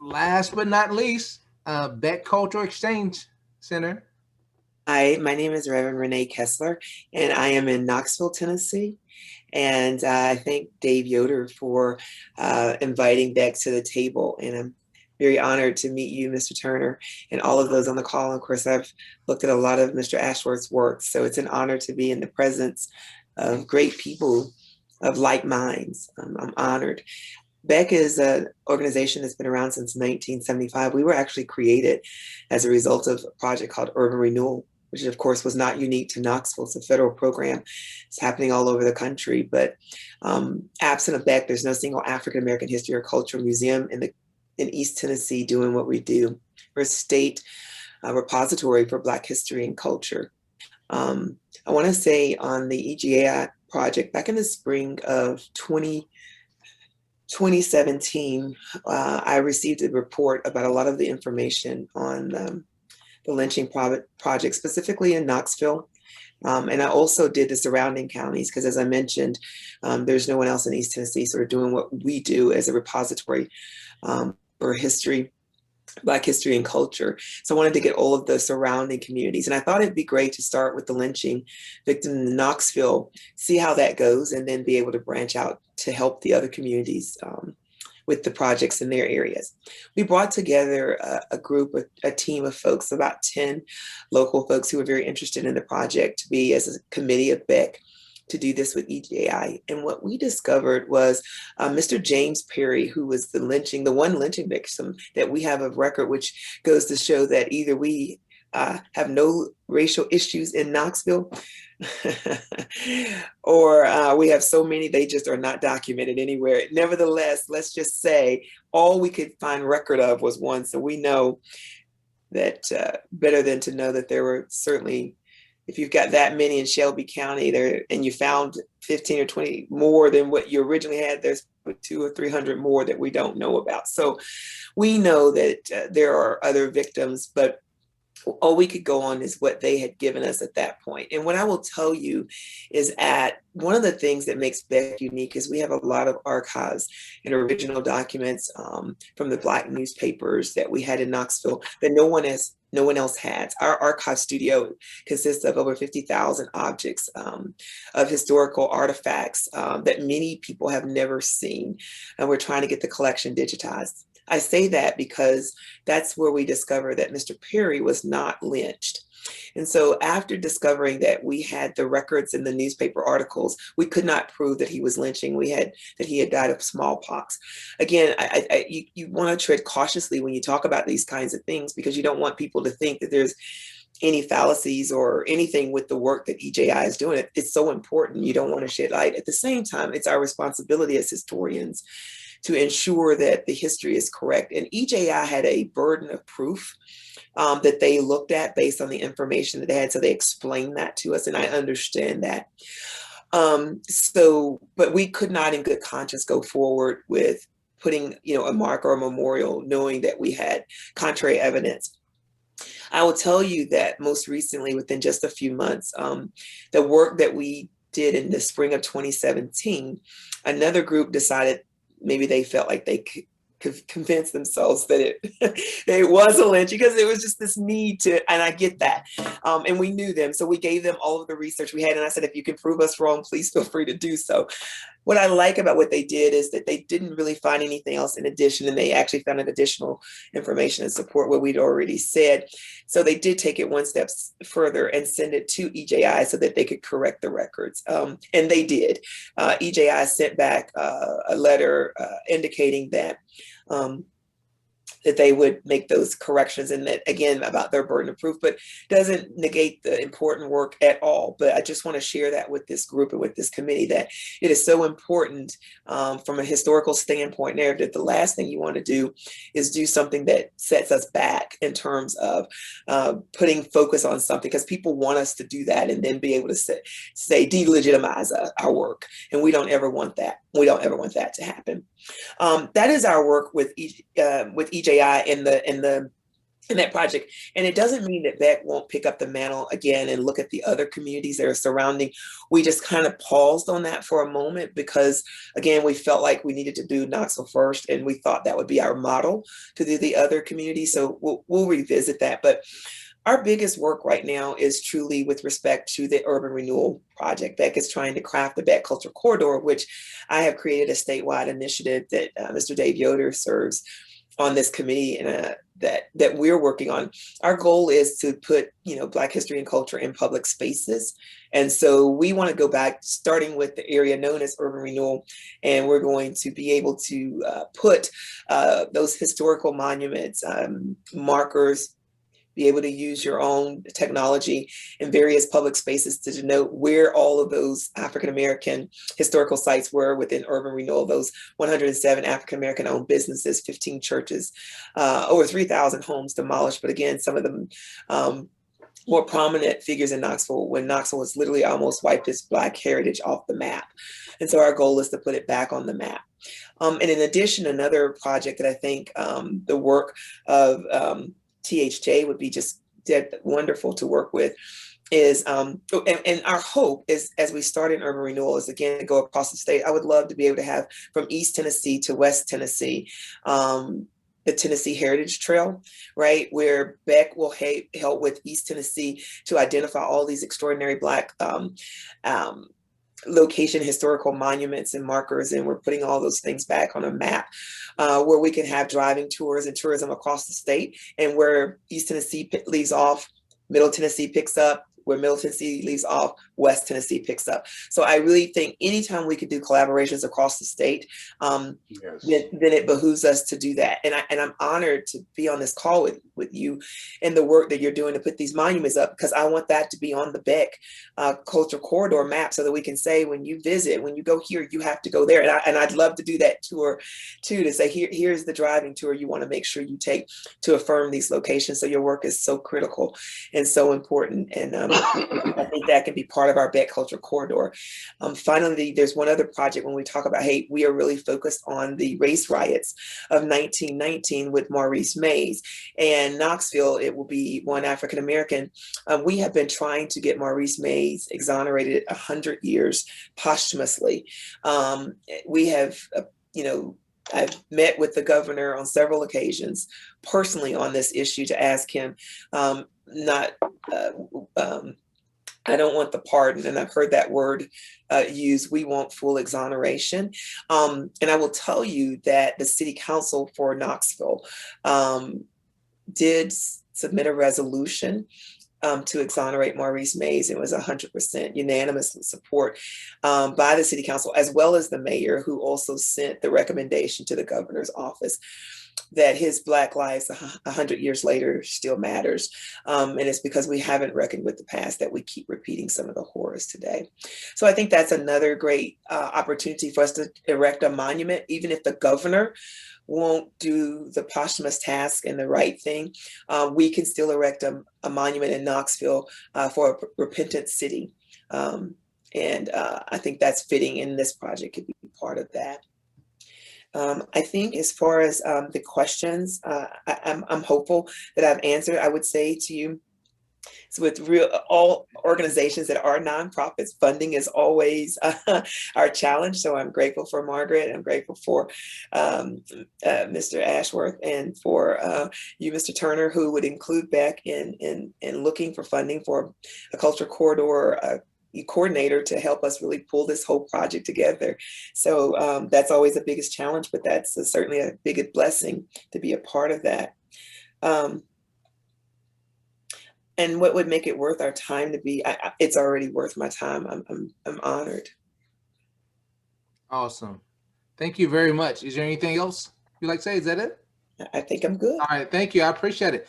last but not least, Beck Cultural Exchange Center. Hi, my name is Reverend Reneé Kesler, and I am in Knoxville, Tennessee. And I thank Dave Yoder for inviting Beck to the table. And I'm very honored to meet you, Mr. Turner, and all of those on the call. And of course, I've looked at a lot of Mr. Ashworth's work, so it's an honor to be in the presence of great people of like minds. I'm honored. Beck is an organization that's been around since 1975. We were actually created as a result of a project called Urban Renewal, which of course was not unique to Knoxville. It's a federal program. It's happening all over the country. But absent of Beck, there's no single African American history or cultural museum in East Tennessee doing what we do. We're a state repository for Black history and culture. I want to say on the Egai Project, back in the spring of 2017, I received a report about a lot of the information on the lynching project, specifically in Knoxville. And I also did the surrounding counties, because as I mentioned, there's no one else in East Tennessee sort of doing what we do as a repository for history, Black history and culture. So I wanted to get all of the surrounding communities. And I thought it'd be great to start with the lynching victim in Knoxville, see how that goes, and then be able to branch out to help the other communities with the projects in their areas. We brought together a team of folks, about 10 local folks who were very interested in the project, to be as a committee of Beck to do this with Egai. And what we discovered was Mr. James Perry, who was the one lynching victim that we have of record, which goes to show that either we have no racial issues in Knoxville, or we have so many, they just are not documented anywhere. Nevertheless, let's just say all we could find record of was one. So we know that better than to know that there were certainly, if you've got that many in Shelby County there, and you found 15 or 20 more than what you originally had, there's 200 or 300 more that we don't know about. So we know that there are other victims, but all we could go on is what they had given us at that point. And what I will tell you is one of the things that makes Beck unique is we have a lot of archives and original documents from the Black newspapers that we had in Knoxville that no one else has. Our archive studio consists of over 50,000 objects of historical artifacts that many people have never seen. And we're trying to get the collection digitized. I say that because that's where we discovered that Mr. Perry was not lynched. And so after discovering that we had the records in the newspaper articles, we could not prove that he was lynching. That he had died of smallpox. Again, you want to tread cautiously when you talk about these kinds of things, because you don't want people to think that there's any fallacies or anything with the work that Egai is doing. It's so important. You don't want to shed light. At the same time, it's our responsibility as historians to ensure that the history is correct. And Egai had a burden of proof that they looked at based on the information that they had. So they explained that to us, and I understand that. But we could not in good conscience go forward with putting, a mark or a memorial, knowing that we had contrary evidence. I will tell you that most recently, within just a few months, the work that we did in the spring of 2017, another group decided maybe they felt like they could convince themselves that it was a lynch, because it was just this need to, and I get that. And we knew them. So we gave them all of the research we had. And I said, if you can prove us wrong, please feel free to do so. What I like about what they did is that they didn't really find anything else in addition, and they actually found an additional information and support what we'd already said. So they did take it one step further and send it to Egai so that they could correct the records. And they did. Egai sent back a letter indicating that that they would make those corrections, and that, again, about their burden of proof, but doesn't negate the important work at all. But I just want to share that with this group and with this committee, that it is so important from a historical standpoint narrative. The last thing you want to do is do something that sets us back in terms of putting focus on something, because people want us to do that and then be able to say delegitimize our work. And we don't ever want that. We don't ever want that to happen. That is our work with Egai in the in that project. And it doesn't mean that Beck won't pick up the mantle again and look at the other communities that are surrounding. We just kind of paused on that for a moment because, again, we felt like we needed to do Knoxville first, and we thought that would be our model to do the other communities. So we'll revisit that. But our biggest work right now is truly with respect to the Urban Renewal Project. Beck is trying to craft the Beck Cultural Corridor, which I have created a statewide initiative that Mr. Dave Yoder serves on this committee, and that we're working on. Our goal is to put, Black history and culture in public spaces. And so we want to go back, starting with the area known as Urban Renewal, and we're going to be able to put those historical monuments, markers, be able to use your own technology in various public spaces to denote where all of those African-American historical sites were within Urban Renewal, those 107 African-American owned businesses, 15 churches, over 3,000 homes demolished. But again, some of them more prominent figures in Knoxville, when Knoxville was literally almost wiped its Black heritage off the map. And so our goal is to put it back on the map. And in addition, another project that I think the work of THJ would be just wonderful to work with is, and our hope is, as we start in Urban Renewal, is again to go across the state. I would love to be able to have from East Tennessee to West Tennessee, the Tennessee Heritage Trail, right, where Beck will help with East Tennessee to identify all these extraordinary Black location historical monuments and markers, and we're putting all those things back on a map where we can have driving tours and tourism across the state, and where East Tennessee leaves off, Middle Tennessee picks up, where Middle Tennessee leaves off, West Tennessee picks up. So I really think anytime we could do collaborations across the state, Yes. then it behooves us to do that. And I'm honored to be on this call with you and the work that you're doing to put these monuments up, because I want that to be on the Beck Cultural Corridor map, so that we can say, when you visit, when you go here, you have to go there. And I'd love to do that tour too, to say, here's the driving tour you want to make sure you take to affirm these locations. So your work is so critical and so important. And I think that can be part of our Beck Cultural Corridor. Finally, there's one other project when we talk about hate. We are really focused on the race riots of 1919 with Maurice Mays. And Knoxville, it will be one African American. We have been trying to get Maurice Mays exonerated 100 years posthumously. We have, I've met with the governor on several occasions personally on this issue to ask him I don't want the pardon, and I've heard that word used. We want full exoneration. And I will tell you that the city council for Knoxville did submit a resolution to exonerate Maurice Mays. It was 100% unanimous support by the city council, as well as the mayor, who also sent the recommendation to the governor's office that his Black lives 100 years later still matters. And it's because we haven't reckoned with the past that we keep repeating some of the horrors today. So I think that's another great opportunity for us to erect a monument, even if the governor won't do the posthumous task and the right thing. We can still erect a monument in Knoxville for a repentant city. And I think that's fitting, and this project could be part of that. I think as far as the questions, I'm hopeful that I've answered. I would say to you, so with all organizations that are nonprofits, funding is always our challenge. So I'm grateful for Margaret. I'm grateful for Mr. Ashworth, and for you, Mr. Turner, who would include Beck in looking for funding for a culture corridor coordinator to help us really pull this whole project together. So that's always the biggest challenge, but that's certainly a big blessing to be a part of that. And what would make it worth our time to be? It's already worth my time. I'm honored. Awesome. Thank you very much. Is there anything else you'd like to say? Is that it? I think I'm good. All right. Thank you. I appreciate it.